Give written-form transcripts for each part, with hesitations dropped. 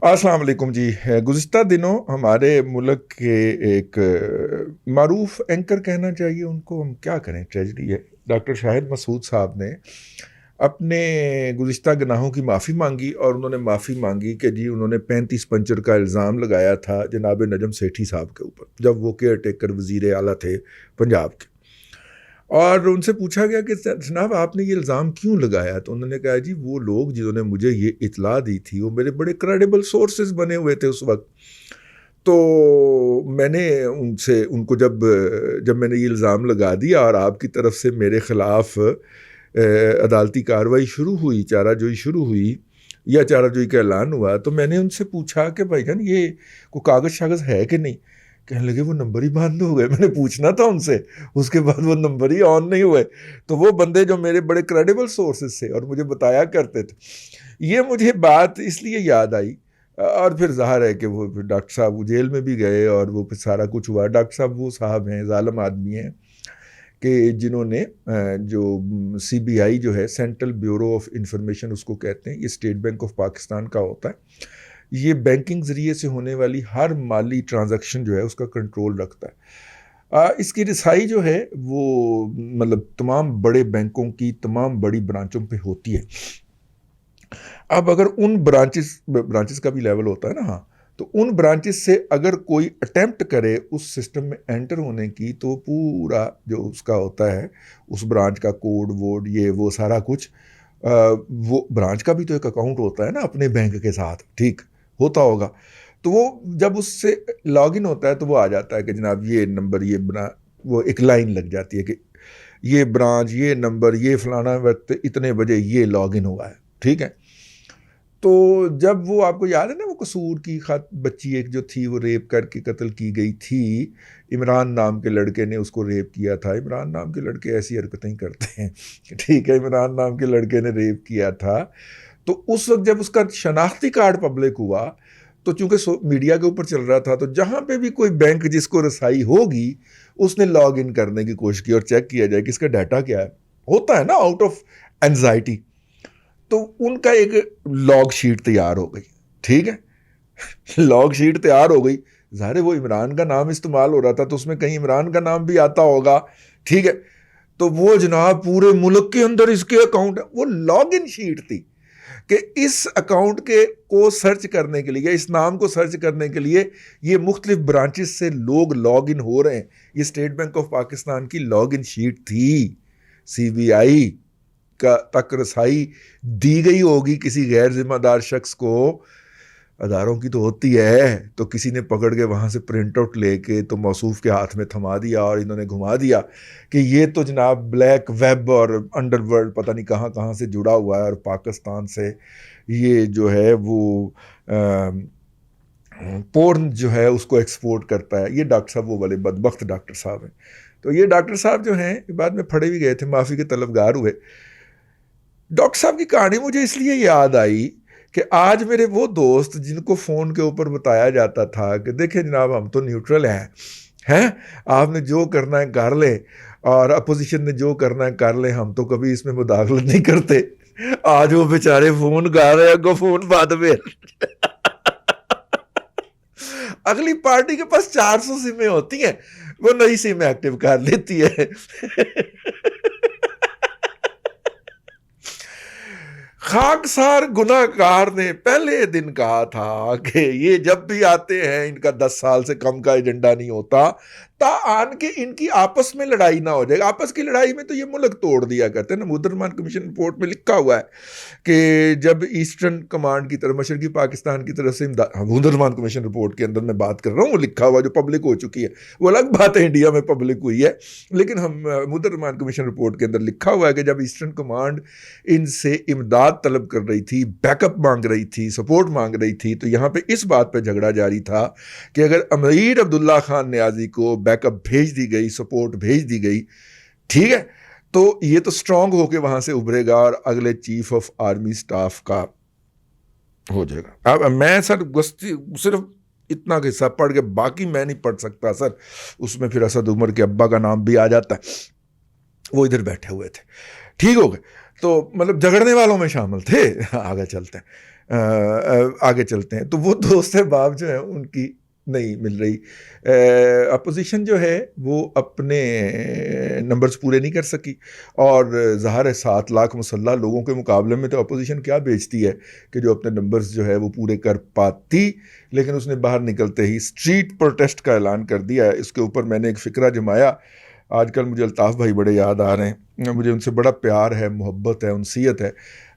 السلام علیکم جی. گزشتہ دنوں ہمارے ملک کے ایک معروف اینکر کہنا چاہیے ان کو، ہم کیا کریں، ٹریجڈی ہے. ڈاکٹر شاہد مسعود صاحب نے اپنے گزشتہ گناہوں کی معافی مانگی، اور انہوں نے معافی مانگی کہ جی انہوں نے 35 پنچر کا الزام لگایا تھا جناب نجم سیٹھی صاحب کے اوپر جب وہ کیئر ٹیکر وزیر اعلیٰ تھے پنجاب کے. اور ان سے پوچھا گیا کہ جناب آپ نے یہ الزام کیوں لگایا، تو انہوں نے کہا جی وہ لوگ جنہوں نے مجھے یہ اطلاع دی تھی وہ میرے بڑے کریڈیبل سورسز بنے ہوئے تھے اس وقت. تو میں نے ان کو جب میں نے یہ الزام لگا دیا اور آپ کی طرف سے میرے خلاف عدالتی کارروائی شروع ہوئی، چارہ جوئی شروع ہوئی یا چارہ جوئی کا اعلان ہوا، تو میں نے ان سے پوچھا کہ بھائی جان یہ کوئی کاغذ شاغذ ہے کہ نہیں. کہنے لگے وہ نمبر ہی بند ہو گئے. میں نے پوچھنا تھا ان سے، اس کے بعد وہ نمبر ہی آن نہیں ہوئے. تو وہ بندے جو میرے بڑے کریڈیبل سورسز تھے اور مجھے بتایا کرتے تھے، یہ مجھے بات اس لیے یاد آئی. اور پھر ظاہر ہے کہ وہ پھر ڈاکٹر صاحب وہ جیل میں بھی گئے اور وہ پھر سارا کچھ ہوا. ڈاکٹر صاحب وہ صاحب ہیں، ظالم آدمی ہیں کہ جنہوں نے جو CBI جو ہے سینٹرل بیورو آف انفارمیشن اس کو کہتے ہیں، یہ اسٹیٹ بینک آف پاکستان کا ہوتا ہے. یہ بینکنگ ذریعے سے ہونے والی ہر مالی ٹرانزیکشن جو ہے اس کا کنٹرول رکھتا ہے. اس کی رسائی جو ہے وہ مطلب تمام بڑے بینکوں کی تمام بڑی برانچوں پہ ہوتی ہے. اب اگر ان برانچز کا بھی لیول ہوتا ہے نا، ہاں، تو ان برانچز سے اگر کوئی اٹیمپٹ کرے اس سسٹم میں انٹر ہونے کی، تو پورا جو اس کا ہوتا ہے اس برانچ کا کوڈ ووڈ یہ وہ سارا کچھ، وہ برانچ کا بھی تو ایک اکاؤنٹ ہوتا ہے نا اپنے بینک کے ساتھ، ٹھیک ہوتا ہوگا. تو وہ جب اس سے لاگ ان ہوتا ہے تو وہ آ جاتا ہے کہ جناب یہ نمبر وہ ایک لائن لگ جاتی ہے کہ یہ برانچ یہ نمبر یہ فلانا وقت اتنے بجے یہ لاگ ان ہوا ہے، ٹھیک ہے. تو جب وہ آپ کو یاد ہے نا وہ قصور کی بچی ایک جو تھی وہ ریپ کر کے قتل کی گئی تھی، عمران نام کے لڑکے نے اس کو ریپ کیا تھا. عمران نام کے لڑکے ایسی حرکتیں کرتے ہیں، ٹھیک ہے. عمران نام کے لڑکے نے ریپ کیا تھا. تو اس وقت جب اس کا شناختی کارڈ پبلک ہوا تو چونکہ میڈیا کے اوپر چل رہا تھا، تو جہاں پہ بھی کوئی بینک جس کو رسائی ہوگی اس نے لاگ ان کرنے کی کوشش کی اور چیک کیا جائے کہ اس کا ڈیٹا کیا ہے. ہوتا ہے نا آؤٹ آف اینزائٹی. تو ان کا ایک لاگ شیٹ تیار ہو گئی، ٹھیک ہے. لاگ شیٹ تیار ہو گئی، ظاہر ہے وہ عمران کا نام استعمال ہو رہا تھا تو اس میں کہیں عمران کا نام بھی آتا ہوگا، ٹھیک ہے. تو وہ جناب پورے ملک کے اندر اس کے اکاؤنٹ ہے، وہ لاگ ان شیٹ تھی کہ اس اکاؤنٹ کو سرچ کرنے کے لیے یا اس نام کو سرچ کرنے کے لیے یہ مختلف برانچز سے لوگ لاگ ان ہو رہے ہیں. یہ اسٹیٹ بینک آف پاکستان کی لاگ ان شیٹ تھی. CBI کا تک رسائی دی گئی ہوگی کسی غیر ذمہ دار شخص کو، اداروں کی تو ہوتی ہے، تو کسی نے پکڑ کے وہاں سے پرنٹ آؤٹ لے کے تو موصوف کے ہاتھ میں تھما دیا اور انہوں نے گھما دیا کہ یہ تو جناب بلیک ویب اور انڈر ورلڈ پتہ نہیں کہاں کہاں سے جڑا ہوا ہے اور پاکستان سے یہ جو ہے وہ پورن جو ہے اس کو ایکسپورٹ کرتا ہے. یہ ڈاکٹر صاحب وہ والے بدبخت ڈاکٹر صاحب ہیں. تو یہ ڈاکٹر صاحب جو ہیں بعد میں پھڑے بھی گئے تھے، معافی کے طلبگار ہوئے. ڈاکٹر صاحب کی کہانی مجھے اس لیے یاد آئی کہ آج میرے وہ دوست جن کو فون کے اوپر بتایا جاتا تھا کہ دیکھیں جناب ہم تو نیوٹرل ہیں، آپ نے جو کرنا ہے کر لیں اور اپوزیشن نے جو کرنا ہے کر لیں، ہم تو کبھی اس میں مداخلت نہیں کرتے. آج وہ بیچارے فون کر رہے ہیں، فون بعد میں اگلی پارٹی کے پاس 400 سمیں ہوتی ہیں، وہ نئی سم ایکٹیو کر لیتی ہے. خاکسار گناہ گار نے پہلے دن کہا تھا کہ یہ جب بھی آتے ہیں ان کا 10 سال سے کم کا ایجنڈا نہیں ہوتا تا آن کے ان کی آپس میں لڑائی نہ ہو جائے. آپس کی لڑائی میں تو یہ ملک توڑ دیا کرتے ہیں نا. محمود کمیشن رپورٹ میں لکھا ہوا ہے کہ جب ایسٹرن کمانڈ کی طرف مشرقی پاکستان کی طرف سے محمود کمیشن رپورٹ کے اندر میں بات کر رہا ہوں، وہ لکھا ہوا جو پبلک ہو چکی ہے، وہ الگ بات ہے انڈیا میں پبلک ہوئی ہے، لیکن ہم محمود کمیشن رپورٹ کے اندر لکھا ہوا ہے کہ جب ایسٹرن کمانڈ ان سے امداد طلب کر رہی تھی، بیک اپ مانگ رہی تھی، سپورٹ مانگ رہی تھی، تو یہاں پہ اس بات پہ جھگڑا جاری تھا کہ اگر امیر عبداللہ خان نیازی کو بیک اپ بھیج دی گئی، سپورٹ بھیج دی گئی، ٹھیک ہے، تو یہ تو سٹرونگ ہو کے وہاں سے ابھرے گا اور اگلے چیف آف آرمی سٹاف کا ہو جائے گا. اب میں سر صرف اتنا حصہ پڑھ کے باقی میں نہیں پڑھ سکتا سر، اس میں پھر اسد عمر کے ابا کا نام بھی آ جاتا ہے، وہ ادھر بیٹھے ہوئے تھے، ٹھیک ہو گئے. تو مطلب جھگڑنے والوں میں شامل تھے. آگے چلتے ہیں. آگے چلتے ہیں. تو وہ دوست احباب جو ہیں ان کی نہیں مل رہی. اپوزیشن جو ہے وہ اپنے نمبرز پورے نہیں کر سکی, اور ظاہر ہے 7 لاکھ مسلح لوگوں کے مقابلے میں تو اپوزیشن کیا بیچتی ہے کہ جو اپنے نمبرز جو ہے وہ پورے کر پاتی. لیکن اس نے باہر نکلتے ہی اسٹریٹ پروٹیسٹ کا اعلان کر دیا ہے. اس کے اوپر میں نے ایک فقرہ جمایا. آج کل مجھے الطاف بھائی بڑے یاد آ رہے ہیں, مجھے ان سے بڑا پیار ہے, محبت ہے, انسیت ہے.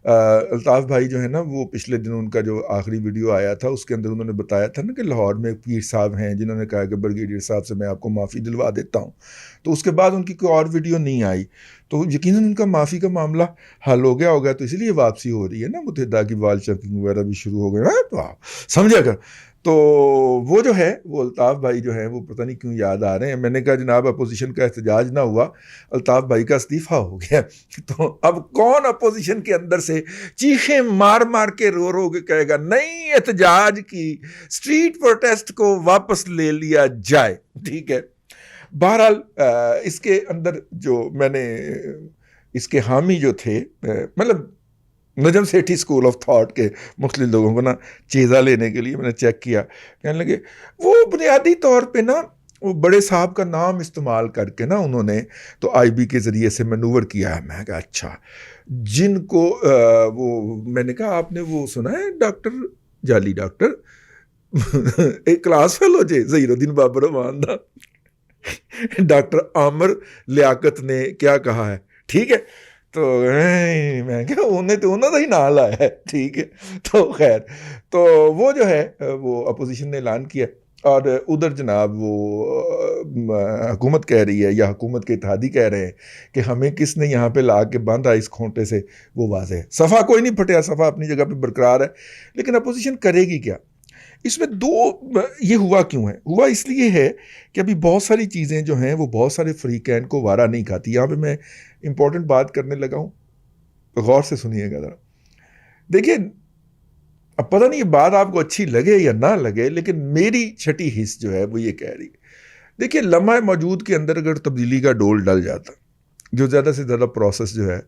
الطاف بھائی جو ہے نا, وہ پچھلے دنوں ان کا جو آخری ویڈیو آیا تھا اس کے اندر انہوں نے بتایا تھا نا کہ لاہور میں ایک پیر صاحب ہیں جنہوں نے کہا کہ بریگیڈیئر صاحب سے میں آپ کو معافی دلوا دیتا ہوں. تو اس کے بعد ان کی کوئی اور ویڈیو نہیں آئی. تو یقیناً ان کا معافی کا معاملہ حل ہو گیا ہوگا, تو اسی لیے واپسی ہو رہی ہے نا, متحدہ کی وال چیکنگ وغیرہ بھی شروع ہو گئے, تو آپ سمجھا کر. تو وہ جو ہے وہ الطاف بھائی جو ہیں وہ پتہ نہیں کیوں یاد آ رہے ہیں. میں نے کہا جناب اپوزیشن کا احتجاج نہ ہوا, الطاف بھائی کا استعفیٰ ہو گیا. تو اب کون اپوزیشن کے اندر سے چیخیں مار مار کے رو رو کے کہے گا نہیں احتجاج کی اسٹریٹ پروٹیسٹ کو واپس لے لیا جائے. ٹھیک ہے. بہرحال اس کے اندر جو میں نے اس کے حامی جو تھے, مطلب Najam Sethi school of thought کے مختلف لوگوں کو نا چیزہ لینے کے لیے میں نے چیک کیا, کہنے لگے وہ بنیادی طور پہ نا وہ بڑے صاحب کا نام استعمال کر کے نا انہوں نے تو آئی بی کے ذریعے سے مینوور کیا ہے. میں کہا اچھا, جن کو وہ میں نے کہا آپ نے وہ سنا ہے ڈاکٹر جعلی ڈاکٹر ایک class fellow J Zaheer Uddin Babar Rahman the doctor Aamir Liaquat نے کیا کہا ہے. ٹھیک ہے. تو میں کہا انہیں تو انہوں نے ہی نام لایا ہے. ٹھیک ہے. تو خیر, تو وہ جو ہے وہ اپوزیشن نے اعلان کیا, اور ادھر جناب وہ حکومت کہہ رہی ہے یا حکومت کے اتحادی کہہ رہے ہیں کہ ہمیں کس نے یہاں پہ لا کے باندھا اس کھونٹے سے, وہ واضح ہے. صفحہ کوئی نہیں پھٹیا, صفحہ اپنی جگہ پہ برقرار ہے. لیکن اپوزیشن کرے گی کیا؟ اس میں یہ ہوا کیوں ہے؟ ہوا اس لیے ہے کہ ابھی بہت ساری چیزیں جو ہیں وہ بہت سارے فریقین کو وارا نہیں کھاتی. یہاں پہ میں امپورٹنٹ بات کرنے لگا ہوں, غور سے سنیے گا ذرا. دیکھیے, اب پتہ نہیں یہ بات آپ کو اچھی لگے یا نہ لگے, لیکن میری چھٹی حص جو ہے وہ یہ کہہ رہی ہے. دیکھیے, لمحہ موجود کے اندر اگر تبدیلی کا ڈول ڈل جاتا, جو زیادہ سے زیادہ پروسیس جو ہے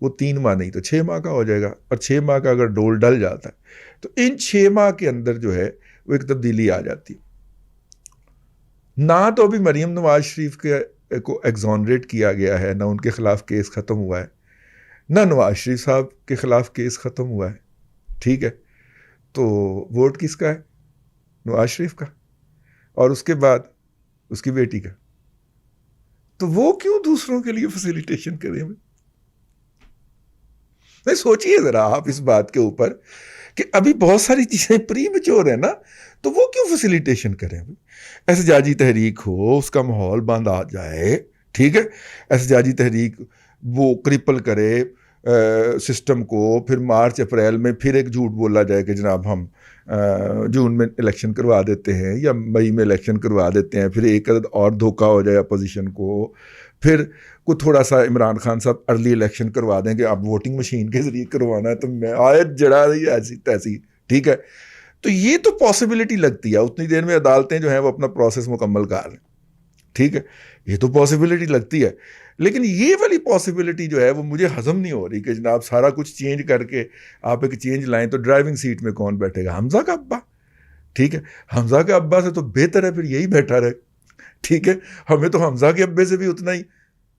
وہ 3 ماہ نہیں تو 6 ماہ کا ہو جائے گا, اور 6 ماہ کا اگر ڈول ڈل جاتا ہے تو ان 6 ماہ کے اندر جو ہے وہ ایک تبدیلی آ جاتی. نہ تو ابھی مریم نواز شریف کو ایگزونریٹ کیا گیا ہے, نہ ان کے خلاف کیس ختم ہوا ہے, نہ نواز شریف صاحب کے خلاف کیس ختم ہوا ہے. ٹھیک ہے. تو ووٹ کس کا ہے؟ نواز شریف کا, اور اس کے بعد اس کی بیٹی کا. تو وہ کیوں دوسروں کے لیے فیسیلیٹیشن کریں؟ میں سوچئے ذرا آپ اس بات کے اوپر کہ ابھی بہت ساری چیزیں پری میچور ہیں نا, تو وہ کیوں فیسیلیٹیشن کریں؟ احتجاجی تحریک ہو, اس کا ماحول بند آ جائے. ٹھیک ہے. احتجاجی تحریک وہ کرپل کرے سسٹم کو, پھر مارچ اپریل میں پھر ایک جھوٹ بولا جائے کہ جناب ہم جون میں الیکشن کروا دیتے ہیں یا مئی میں الیکشن کروا دیتے ہیں, پھر ایک عدد اور دھوکہ ہو جائے اپوزیشن کو, پھر کوئی تھوڑا سا عمران خان صاحب ارلی الیکشن کروا دیں کہ اب ووٹنگ مشین کے ذریعے کروانا ہے, تو میں آیت جڑا رہی ہے ایسی تیسی. ٹھیک ہے. تو یہ تو پاسبلٹی لگتی ہے, اتنی دیر میں عدالتیں جو ہیں وہ اپنا پروسیس مکمل کر لیں. ٹھیک ہے. یہ تو پاسبلٹی لگتی ہے, لیکن یہ والی پاسبلٹی جو ہے وہ مجھے ہضم نہیں ہو رہی کہ جناب سارا کچھ چینج کر کے آپ ایک چینج لائیں تو ڈرائیونگ سیٹ میں کون بیٹھے گا؟ حمزہ کا ابا. ٹھیک ہے. حمزہ کے ابا سے تو بہتر ہے پھر یہی بیٹھا رہے. ٹھیک ہے. ہمیں تو حمزہ کے ابے سے بھی اتنا ہی,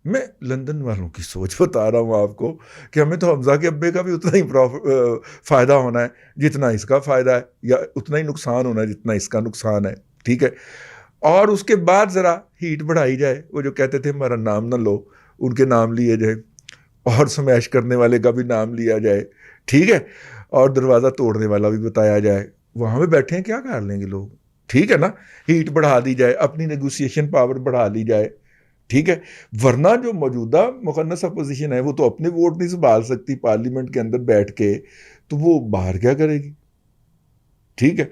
میں لندن والوں کی سوچ بتا رہا ہوں آپ کو کہ ہمیں تو حمزہ کے ابے کا بھی اتنا ہی فائدہ ہونا ہے جتنا اس کا فائدہ ہے, یا اتنا ہی نقصان ہونا ہے جتنا اس کا نقصان ہے. ٹھیک ہے. اور اس کے بعد ذرا ہیٹ بڑھائی جائے, وہ جو کہتے تھے ہمارا نام نہ لو, ان کے نام لیے جائے, اور سمیش کرنے والے کا بھی نام لیا جائے. ٹھیک ہے. اور دروازہ توڑنے والا بھی بتایا جائے. وہاں پہ بیٹھے ہیں کیا کر لیں گے لوگ؟ ٹھیک ہے نا. ہیٹ بڑھا دی جائے, اپنی نیگوسیشن پاور بڑھا لی جائے. ٹھیک ہے. ورنہ جو موجودہ مخنث اپوزیشن ہے وہ تو اپنے ووٹ نہیں سنبھال سکتی پارلیمنٹ کے اندر بیٹھ کے, تو وہ باہر کیا کرے گی؟ ٹھیک ہے.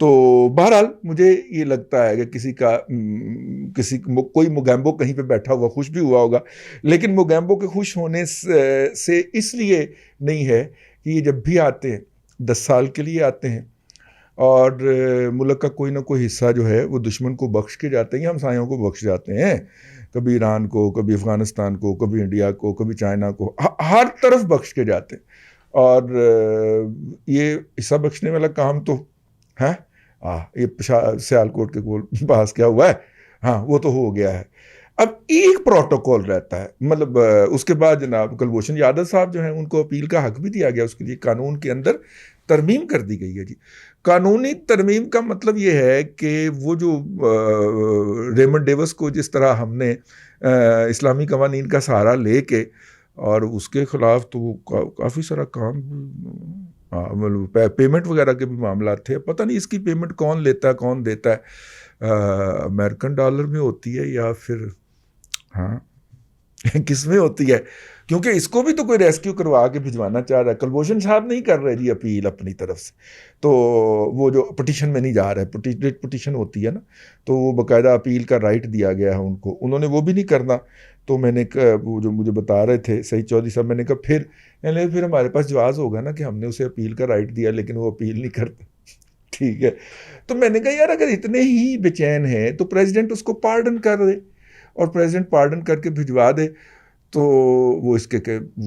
تو بہرحال مجھے یہ لگتا ہے کہ کوئی موگیمبو کہیں پہ بیٹھا ہوا خوش بھی ہوا ہوگا, لیکن موگیمبو کے خوش ہونے سے اس لیے نہیں ہے کہ یہ جب بھی آتے ہیں 10 سال کے لیے آتے ہیں, اور ملک کا کوئی نہ کوئی حصہ جو ہے وہ دشمن کو بخش کے جاتے ہیں, ہمسایوں کو بخش جاتے ہیں, کبھی ایران کو, کبھی افغانستان کو, کبھی انڈیا کو, کبھی چائنا کو, ہر طرف بخش کے جاتے ہیں. اور یہ حصہ بخشنے والا کام تو ہے، یہ سیالکوٹ کے گول پاس کیا ہوا ہے، ہاں وہ تو ہو گیا ہے. اب ایک پروٹوکول رہتا ہے، مطلب اس کے بعد جناب کلبھوشن یادو صاحب جو ہیں ان کو اپیل کا حق بھی دیا گیا، اس کے لیے قانون کے اندر ترمیم کر دی گئی ہے جی. قانونی ترمیم کا مطلب یہ ہے کہ وہ جو ریمنڈ ڈیوس کو جس طرح ہم نے اسلامی قوانین کا سہارا لے کے اور اس کے خلاف تو کافی سارا کام، مطلب پیمنٹ وغیرہ کے بھی معاملات تھے. پتہ نہیں اس کی پیمنٹ کون لیتا ہے کون دیتا ہے، امریکن ڈالر میں ہوتی ہے یا پھر کس میں ہوتی ہے، کیونکہ اس کو بھی تو کوئی ریسکیو کروا کے بھجوانا چاہ رہا ہے. کلبھوشن صاحب نہیں کر رہے جی اپیل اپنی طرف سے، تو وہ جو پٹیشن میں نہیں جا رہا ہے، پٹیشن ہوتی ہے نا، تو وہ باقاعدہ اپیل کا رائٹ دیا گیا ہے ان کو، انہوں نے وہ بھی نہیں کرنا. تو میں نے وہ جو مجھے بتا رہے تھے سعید چودھری صاحب، میں نے کہا پھر ہمارے پاس جواز ہوگا نا کہ ہم نے اسے اپیل کا رائٹ دیا لیکن وہ اپیل نہیں کرتا. ٹھیک ہے، تو میں نے کہا یار اگر اتنے ہی بے چین ہیں تو پریزیڈنٹ اس کو پارڈن کر دے، اور پریزیڈنٹ پارڈن کر کے بھجوا دے. تو وہ اس کے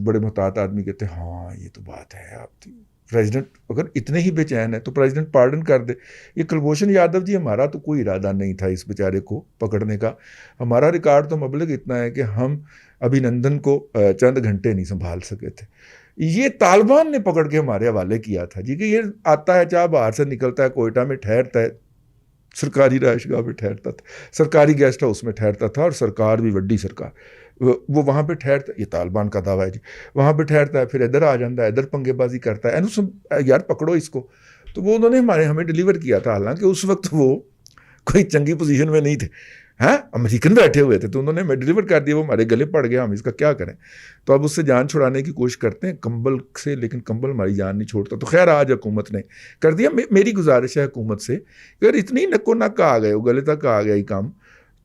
بڑے محتاط آدمی کہتے ہیں ہاں یہ تو بات ہے، آپ پریزیڈنٹ اگر اتنے ہی بے چین ہے تو پریزیڈنٹ پارڈن کر دے. یہ کلبھوشن یادو جی، ہمارا تو کوئی ارادہ نہیں تھا اس بیچارے کو پکڑنے کا. ہمارا ریکارڈ تو مبلغ اتنا ہے کہ ہم ابھینندن کو چند گھنٹے نہیں سنبھال سکے تھے. یہ طالبان نے پکڑ کے ہمارے حوالے کیا تھا جی، کہ یہ آتا ہے چاہ باہر سے نکلتا ہے، کوئٹہ میں ٹھہرتا ہے، سرکاری رہائش گاہ میں ٹھہرتا تھا، سرکاری گیسٹ ہاؤس میں ٹھہرتا تھا، اور سرکار بھی وڈی سرکار، وہ وہاں پہ ٹھہرتا، یہ طالبان کا دعویٰ ہے جی، وہاں پہ ٹھہرتا ہے، پھر ادھر آ جاتا ہے، ادھر پنگے بازی کرتا ہے، یار پکڑو اس کو. تو وہ انہوں نے ہمیں ڈیلیور کیا تھا، حالانکہ اس وقت وہ کوئی چنگی پوزیشن میں نہیں تھے، ہاں امریکن بیٹھے ہوئے تھے، تو انہوں نے ہمیں ڈیلیور کر دیا. وہ ہمارے گلے پڑ گیا، ہم اس کا کیا کریں. تو اب اس سے جان چھڑانے کی کوشش کرتے ہیں کمبل سے، لیکن کمبل ہماری جان نہیں چھوڑتا. تو خیر آج حکومت نے کر دیا. میری گزارش ہے حکومت سے کہ اگر اتنی نکو نک آ گئے، وہ گلے تک آ گیا یہ کام،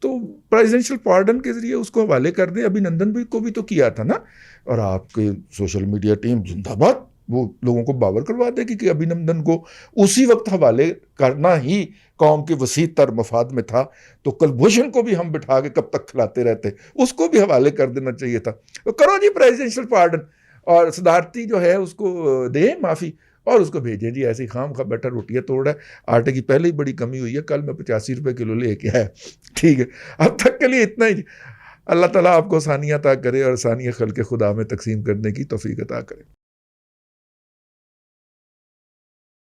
تو پریزیڈنشل پارڈن کے ذریعے اس کو حوالے کر دیں. ابھینندن بھی کو بھی تو کیا تھا نا. اور آپ کے سوشل میڈیا ٹیم زندہ باد، وہ لوگوں کو باور کروا دے گی کہ ابھینندن کو اسی وقت حوالے کرنا ہی قوم کے وسیع تر مفاد میں تھا. تو کلبھوشن کو بھی ہم بٹھا کے کب تک کھلاتے رہتے، اس کو بھی حوالے کر دینا چاہیے تھا. تو کرو جی پریزیڈنشل پارڈن، اور صدارتی جو ہے اس کو دے معافی، اور اس کو بھیجیں جی. ایسی خام خواہ بیٹھا روٹیاں توڑ ہے، آٹے کی پہلے ہی بڑی کمی ہوئی ہے، کل میں 85 روپے کلو لے کے آیا. ٹھیک ہے، اب تک کے لیے اتنا ہی. اللہ تعالیٰ آپ کو آسانیاں عطا کرے اور آسانیاں خلق خدا میں تقسیم کرنے کی توفیق عطا کرے.